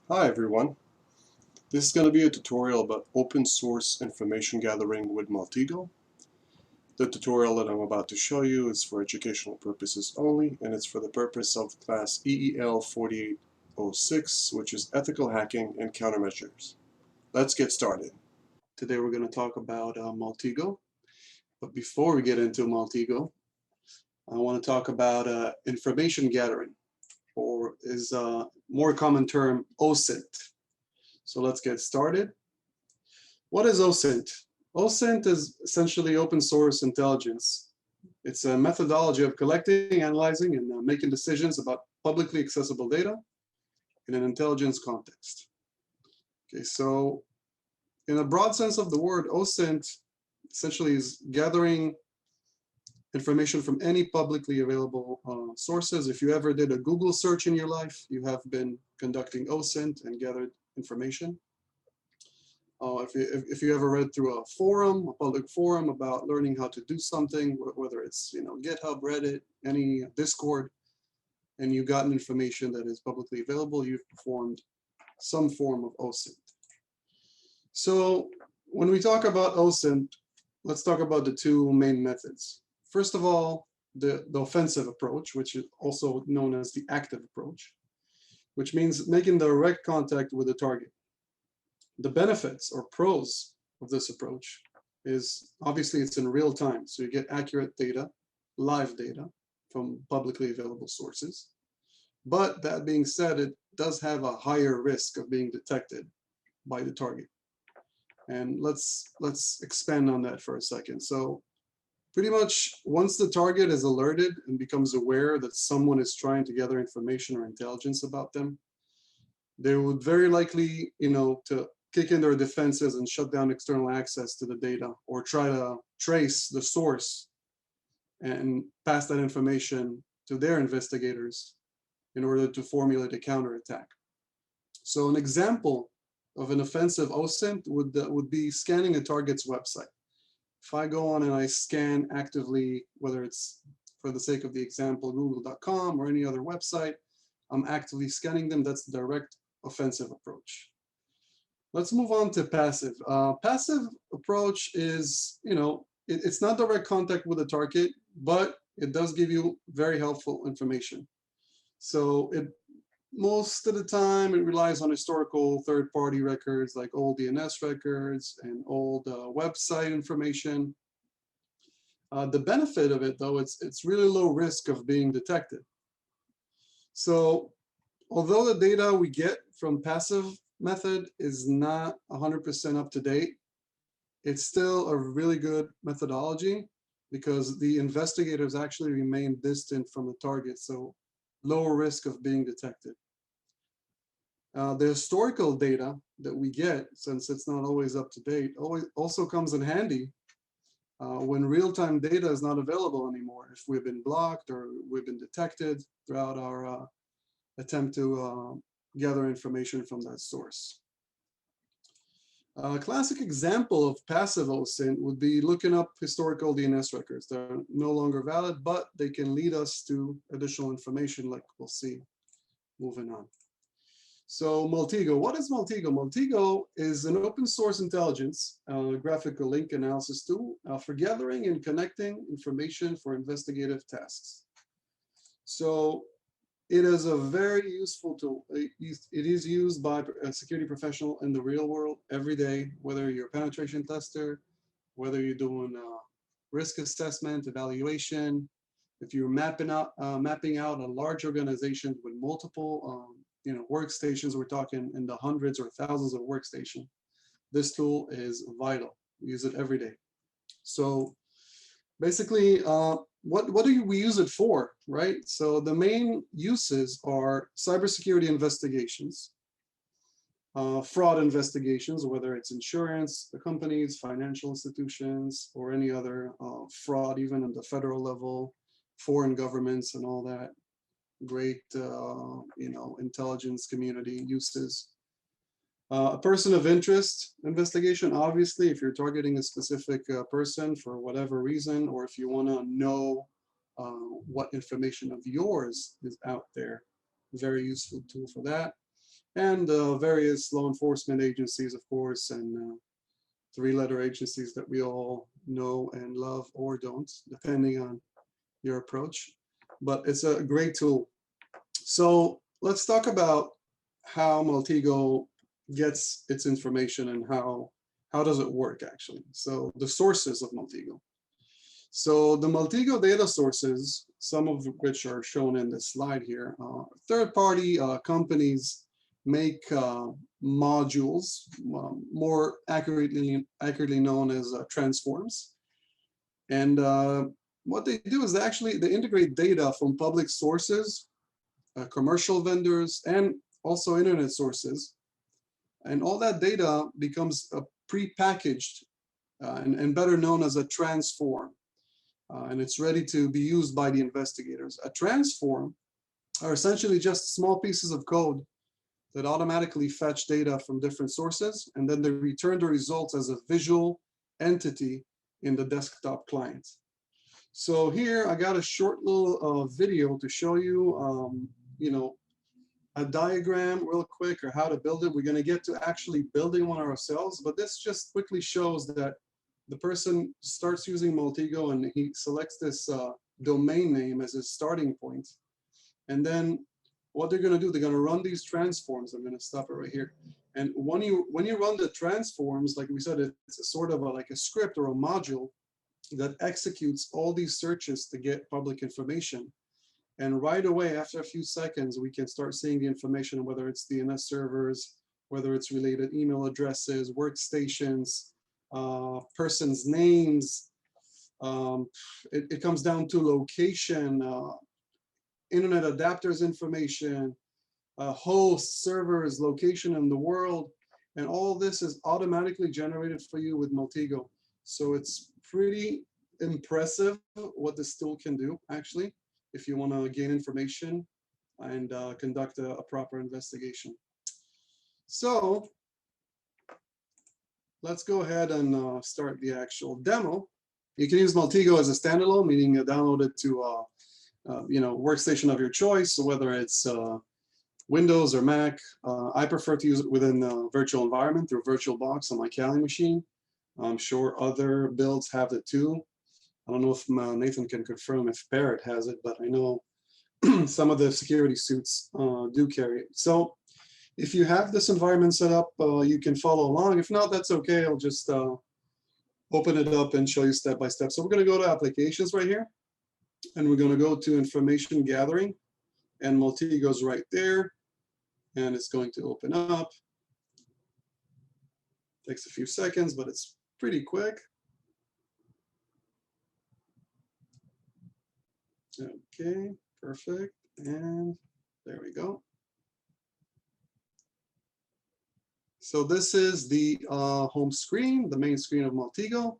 Hi everyone. This is going to be a tutorial about open source information gathering with Maltego. The tutorial that I'm about to show you is for educational purposes only, and it's for the purpose of class EEL 4806, which is ethical hacking and countermeasures. Let's get started. Today we're going to talk about Maltego, but before we get into Maltego, I want to talk about information gathering, or is a more common term OSINT. So let's get started. What is OSINT? OSINT is essentially open source intelligence. It's a methodology of collecting, analyzing, and making decisions about publicly accessible data in an intelligence context. Okay, so in a broad sense of the word, OSINT essentially is gathering information from any publicly available sources. If you ever did a Google search in your life, you have been conducting OSINT and gathered information. If you ever read through a forum, a public forum about learning how to do something, whether it's GitHub, Reddit, any Discord, and you've gotten information that is publicly available, you've performed some form of OSINT. So when we talk about OSINT, let's talk about the two main methods. First of all, the offensive approach, which is also known as the active approach, which means making direct contact with the target. The benefits or pros of this approach is obviously it's in real time, so you get accurate data, live data from publicly available sources. But that being said, it does have a higher risk of being detected by the target. And let's expand on that for a second. So pretty much once the target is alerted and becomes aware that someone is trying to gather information or intelligence about them, they would very likely, to kick in their defenses and shut down external access to the data, or try to trace the source and pass that information to their investigators in order to formulate a counterattack. So an example of an offensive OSINT would be scanning a target's website. If I go on and I scan actively, whether it's for the sake of the example, google.com or any other website, I'm actively scanning them. That's the direct offensive approach. Let's move on to passive. Passive approach is, it's not direct contact with the target, but it does give you very helpful information. So most of the time it relies on historical third-party records like old DNS records and old website information. The benefit of it, though, it's really low risk of being detected. So although the data we get from passive method is not 100% up to date, it's still a really good methodology because the investigators actually remain distant from the target, so lower risk of being detected. The historical data that we get, since it's not always up to date, also comes in handy when real-time data is not available anymore. If we've been blocked or we've been detected throughout our attempt to gather information from that source. A classic example of passive OSINT would be looking up historical DNS records. They're no longer valid, but they can lead us to additional information like we'll see moving on. So Maltego, what is Maltego? Maltego is an open source intelligence graphical link analysis tool for gathering and connecting information for investigative tasks. So it is a very useful tool. It is used by a security professional in the real world every day, whether you're a penetration tester, whether you're doing risk assessment, evaluation, if you're mapping out a large organization with multiple workstations. We're talking in the hundreds or thousands of workstations. This tool is vital. We use it every day. So basically, what do we use it for, right? So the main uses are cybersecurity investigations, fraud investigations, whether it's insurance companies, financial institutions, or any other fraud, even at the federal level, foreign governments and all that great, intelligence community uses. A person of interest investigation, obviously, if you're targeting a specific person for whatever reason, or if you want to know what information of yours is out there, very useful tool for that. and various law enforcement agencies, of course, and three-letter agencies that we all know and love or don't, depending on your approach. But it's a great tool. So let's talk about how Maltego gets its information and how does it work actually. So the sources of Maltego. So the Maltego data sources, some of which are shown in this slide here, third-party companies make modules, more accurately known as transforms. And what they do is they integrate data from public sources, commercial vendors, and also internet sources. And all that data becomes prepackaged and better known as a transform. And it's ready to be used by the investigators. A transform are essentially just small pieces of code that automatically fetch data from different sources, and then they return the results as a visual entity in the desktop client. So here I got a short little video to show you, you know, a diagram real quick or how to build it. We're going to get to actually building one ourselves, but this just quickly shows that the person starts using Maltego and he selects this domain name as his starting point. And then what they're going to do, they're going to run these transforms. I'm going to stop it right here. And when you run the transforms, like we said, it's a sort of like a script or a module that executes all these searches to get public information. And right away, after a few seconds, we can start seeing the information, whether it's DNS servers, whether it's related email addresses, workstations, person's names. It comes down to location, internet adapters information, hosts, servers, location in the world. And all this is automatically generated for you with Maltego. So it's pretty impressive what this tool can do, actually, if you want to gain information and conduct a proper investigation. So let's go ahead and start the actual demo. You can use Maltego as a standalone, meaning download it to you know, workstation of your choice, whether it's Windows or Mac. I prefer to use it within a virtual environment through VirtualBox on my Kali machine. I'm sure other builds have it too. I don't know if Nathan can confirm if Parrot has it, but I know some of the security suits do carry it. So if you have this environment set up, you can follow along. If not, that's okay. I'll just open it up and show you step by step. So we're going to go to applications right here, and we're going to go to information gathering, and Maltego's right there, and it's going to open up. Takes a few seconds, but it's pretty quick. Okay, perfect. And there we go. So this is the home screen, the main screen of Maltego.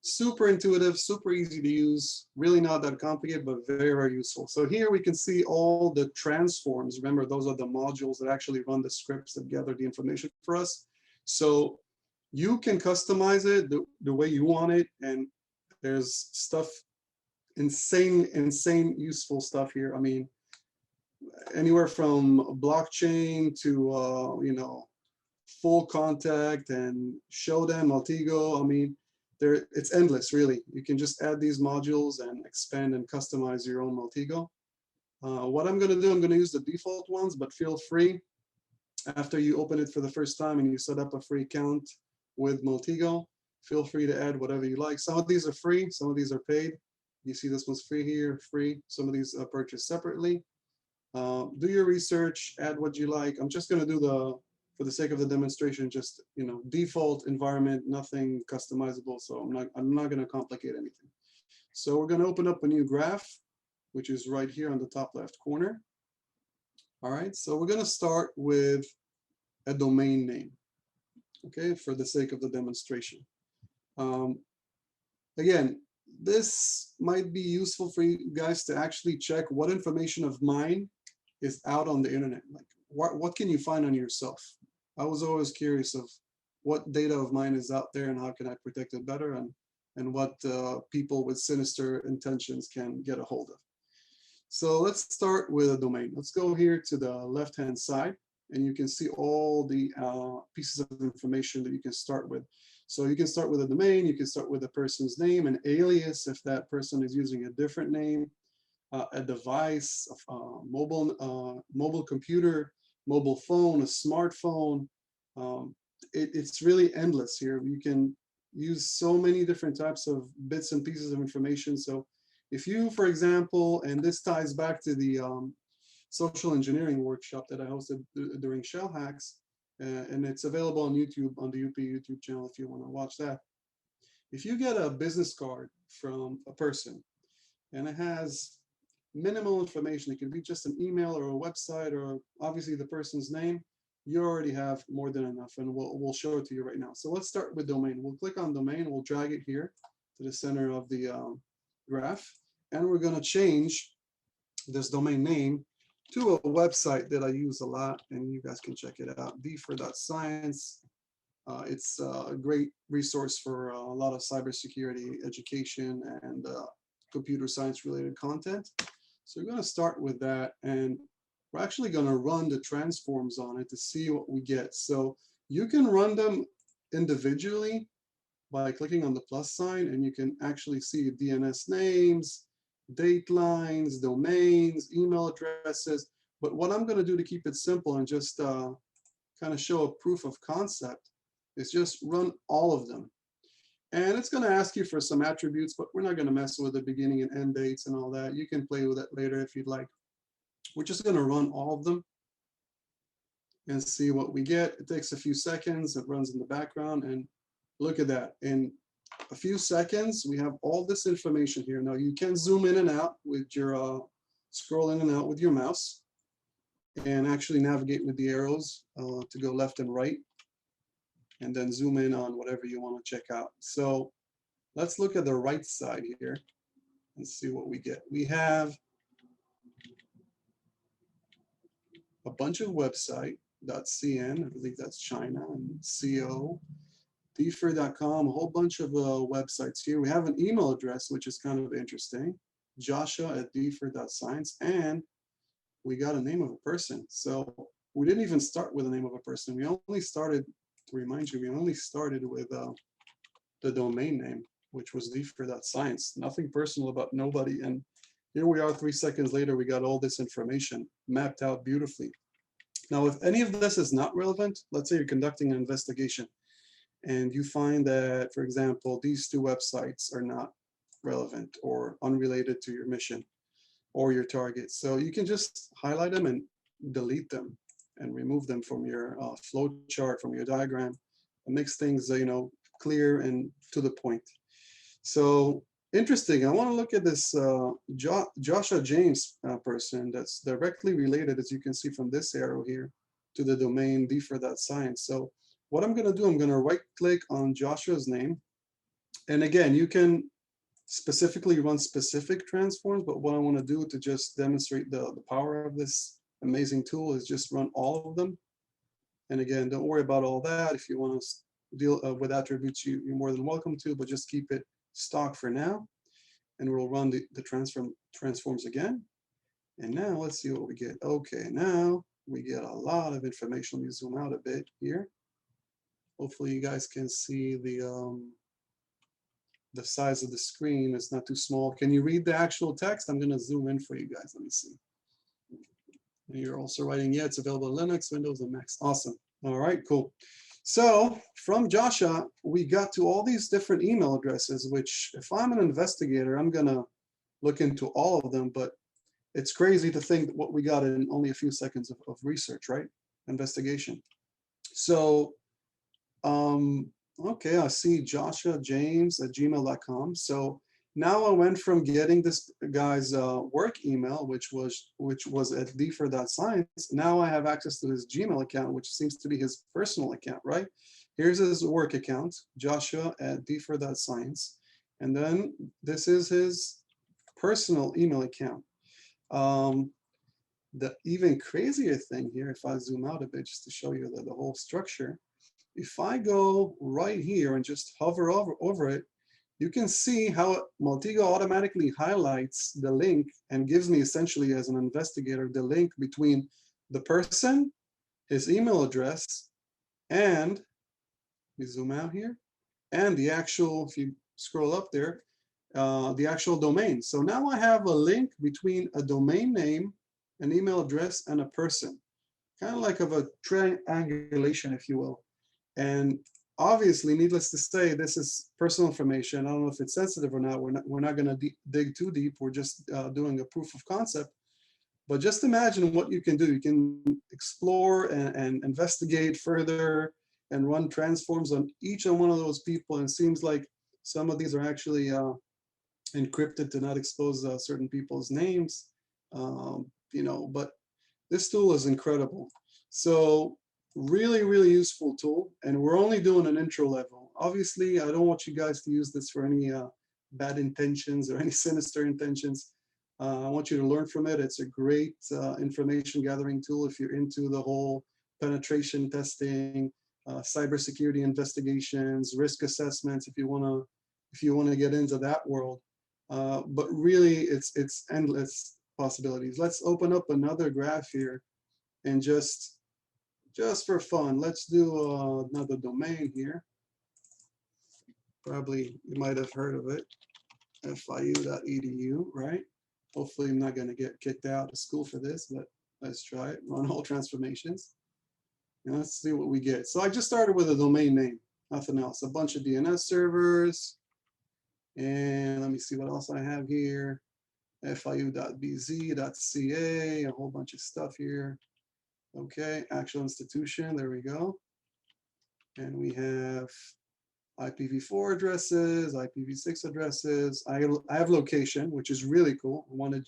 Super intuitive, super easy to use, really not that complicated, but very, very useful. So here we can see all the transforms. Remember, those are the modules that actually run the scripts that gather the information for us. So you can customize it the way you want it, and there's stuff, insane useful stuff here. I mean, anywhere from blockchain to you know, full contact and Shodan, Maltego. I mean, it's endless, really. You can just add these modules and expand and customize your own Maltego. What I'm going to do, I'm going to use the default ones, but feel free, after you open it for the first time and you set up a free account with Maltego, feel free to add whatever you like. Some of these are free, some of these are paid. You see this one's free here, free. Some of these are purchased separately. Do your research, add what you like. I'm just going to do for the sake of the demonstration, just, you know, default environment, nothing customizable. So I'm not going to complicate anything. So we're going to open up a new graph, which is right here on the top left corner. All right, so we're going to start with a domain name, okay, for the sake of the demonstration. Again, this might be useful for you guys to actually check what information of mine is out on the internet. Like, what can you find on yourself? I was always curious of what data of mine is out there and how can I protect it better, and what people with sinister intentions can get a hold of. So let's start with a domain. Let's go here to the left-hand side. and you can see all the pieces of information that you can start with. So you can start with a domain, you can start with a person's name, an alias if that person is using a different name, a device, mobile computer, mobile phone, a smartphone. It's really endless here. You can use so many different types of bits and pieces of information. So if you, for example, and this ties back to the social engineering workshop that I hosted during Shell Hacks, and it's available on YouTube, on the UP YouTube channel if you want to watch that. If you get a business card from a person and it has minimal information, it can be just an email or a website or obviously the person's name, you already have more than enough, and we'll show it to you right now. So let's start with domain. We'll click on domain, we'll drag it here to the center of the graph, and we're going to change this domain name to a website that I use a lot, and you guys can check it out, dfer.science. It's a great resource for a lot of cybersecurity education and computer science related content. So we're going to start with that, and we're actually going to run the transforms on it to see what we get. So you can run them individually by clicking on the plus sign, and you can actually see DNS names, date lines, domains, email addresses. But what I'm going to do to keep it simple and just kind of show a proof of concept is just run all of them. And it's going to ask you for some attributes, but we're not going to mess with the beginning and end dates and all that. You can play with it later if you'd like. We're just going to run all of them and see what we get. It takes a few seconds. It runs in the background, and look at that. In a few seconds, we have all this information here. Now you can zoom in and out with your, scroll in and out with your mouse and actually navigate with the arrows to go left and right, and then zoom in on whatever you want to check out. So let's look at the right side here and see what we get. We have a bunch of website, .cn, I believe that's China, and .co, dfer.com, a whole bunch of websites here. We have an email address, which is kind of interesting, joshua@dfer.science, and we got a name of a person. So we didn't even start with the name of a person. We only started, to remind you, we only started with the domain name, which was dfer.science. Nothing personal about nobody. And here we are 3 seconds later, we got all this information mapped out beautifully. Now, if any of this is not relevant, let's say you're conducting an investigation and you find that, for example, these two websites are not relevant or unrelated to your mission or your target. So you can just highlight them and delete them and remove them from your flow chart, from your diagram. It makes things, clear and to the point. So interesting. I want to look at this Joshua James person that's directly related, as you can see from this arrow here, to the domain dfer.science. So what I'm going to do, I'm going to right click on Joshua's name. And again, you can specifically run specific transforms, but what I want to do to just demonstrate the power of this amazing tool is just run all of them. And again, don't worry about all that. If you want to deal with attributes, you're more than welcome to, but just keep it stock for now. And we'll run the transforms again. And now let's see what we get. Okay, now we get a lot of information. Let me zoom out a bit here. Hopefully you guys can see the size of the screen. It's not too small. Can you read the actual text? I'm going to zoom in for you guys. Let me see. And you're also writing, yeah, it's available on Linux, Windows, and Macs. Awesome. All right, cool. So from Joshua, we got to all these different email addresses, which if I'm an investigator, I'm going to look into all of them. But it's crazy to think what we got in only a few seconds of research, right? Investigation. So, okay, I see Joshua James at gmail.com. So now I went from getting this guy's work email, which was at dfer.science. Now I have access to his Gmail account, which seems to be his personal account, right? Here's his work account, Joshua at dfer.science. And then this is his personal email account. The even crazier thing here, if I zoom out a bit just to show you the whole structure, if I go right here and just hover over it, you can see how Maltego automatically highlights the link and gives me essentially as an investigator the link between the person, his email address, and we zoom out here, and the actual, if you scroll up there, the actual domain. So now I have a link between a domain name, an email address, and a person, kind of like of a triangulation, if you will. And obviously, needless to say, this is personal information. I don't know if it's sensitive or not. We're not going to dig too deep. We're just doing a proof of concept. But just imagine what you can do. You can explore and investigate further and run transforms on each and one of those people. And it seems like some of these are actually encrypted to not expose certain people's names. But this tool is incredible. So really, really useful tool. And we're only doing an intro level. Obviously, I don't want you guys to use this for any bad intentions or any sinister intentions. I want you to learn from it. It's a great information gathering tool if you're into the whole penetration testing, cybersecurity investigations, risk assessments, if you want to get into that world. But really, it's endless possibilities. Let's open up another graph here, and just for fun, let's do another domain here. Probably you might have heard of it, fiu.edu, right? Hopefully I'm not going to get kicked out of school for this, but let's try it. Run all transformations, and let's see what we get. So I just started with a domain name, nothing else. A bunch of DNS servers, and let me see what else I have here. fiu.bz.ca, a whole bunch of stuff here. Okay, actual institution, there we go. And we have IPv4 addresses, IPv6 addresses. I have location, which is really cool. I wanted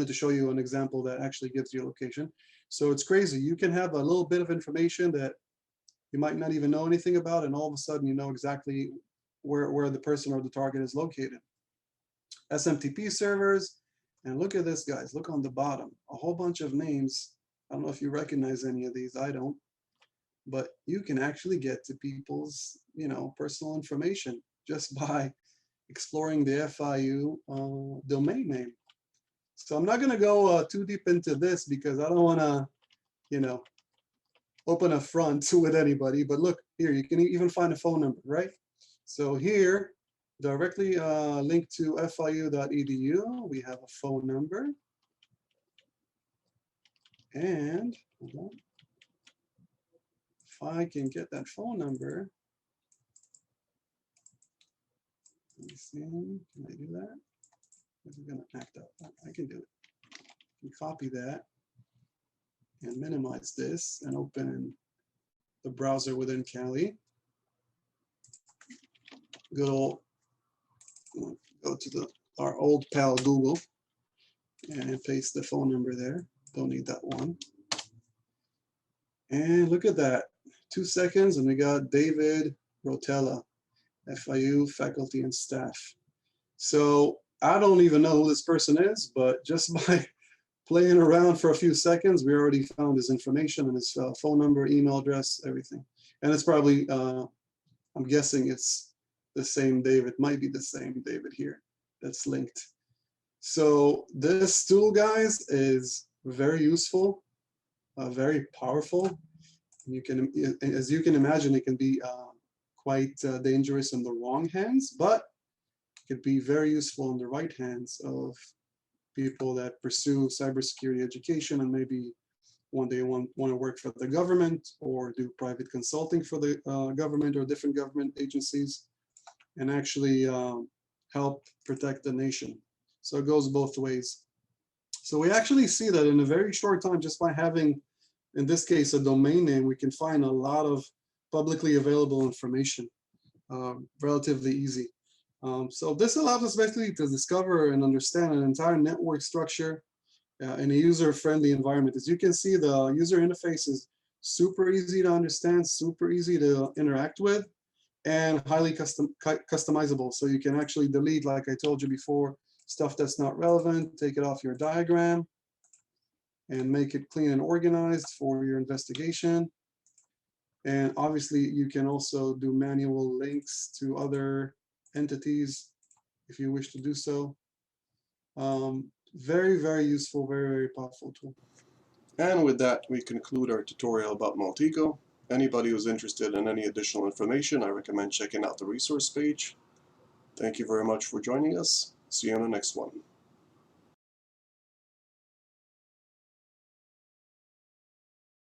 to show you an example that actually gives you a location. So it's crazy. You can have a little bit of information that you might not even know anything about, and all of a sudden you know exactly where the person or the target is located. SMTP servers, and look at this, guys. Look on the bottom, a whole bunch of names. I don't know if you recognize any of these. I don't. But you can actually get to people's, personal information just by exploring the FIU domain name. So I'm not going to go too deep into this because I don't want to, open a front with anybody. But look here, you can even find a phone number, right? So here, directly linked to fiu.edu, we have a phone number. And hold on. If I can get that phone number, let me see, can I do that? This is going to act up. I can do it. I can copy that and minimize this and open the browser within Kali. Good old, go to our old pal Google and paste the phone number there. Don't need that one. And look at that. 2 seconds and we got David Rotella, FIU faculty and staff. So I don't even know who this person is, but just by playing around for a few seconds, we already found his information and his phone number, email address, everything. And it's probably, I'm guessing it's the same David, might be the same David here that's linked. So this tool, guys, is very useful, very powerful. You can, as you can imagine, it can be quite dangerous in the wrong hands, but it could be very useful in the right hands of people that pursue cybersecurity education and maybe one day want to work for the government or do private consulting for the government or different government agencies and actually help protect the nation. So it goes both ways. So we actually see that in a very short time, just by having, in this case, a domain name, we can find a lot of publicly available information, relatively easy. So this allows us basically to discover and understand an entire network structure in a user-friendly environment. As you can see, the user interface is super easy to understand, super easy to interact with, and highly customizable. So you can actually delete, like I told you before, stuff that's not relevant, take it off your diagram, and make it clean and organized for your investigation. And obviously, you can also do manual links to other entities if you wish to do so. Very, very useful, very, very powerful tool. And with that, we conclude our tutorial about Maltego. Anybody who's interested in any additional information, I recommend checking out the resource page. Thank you very much for joining us. See you on the next one.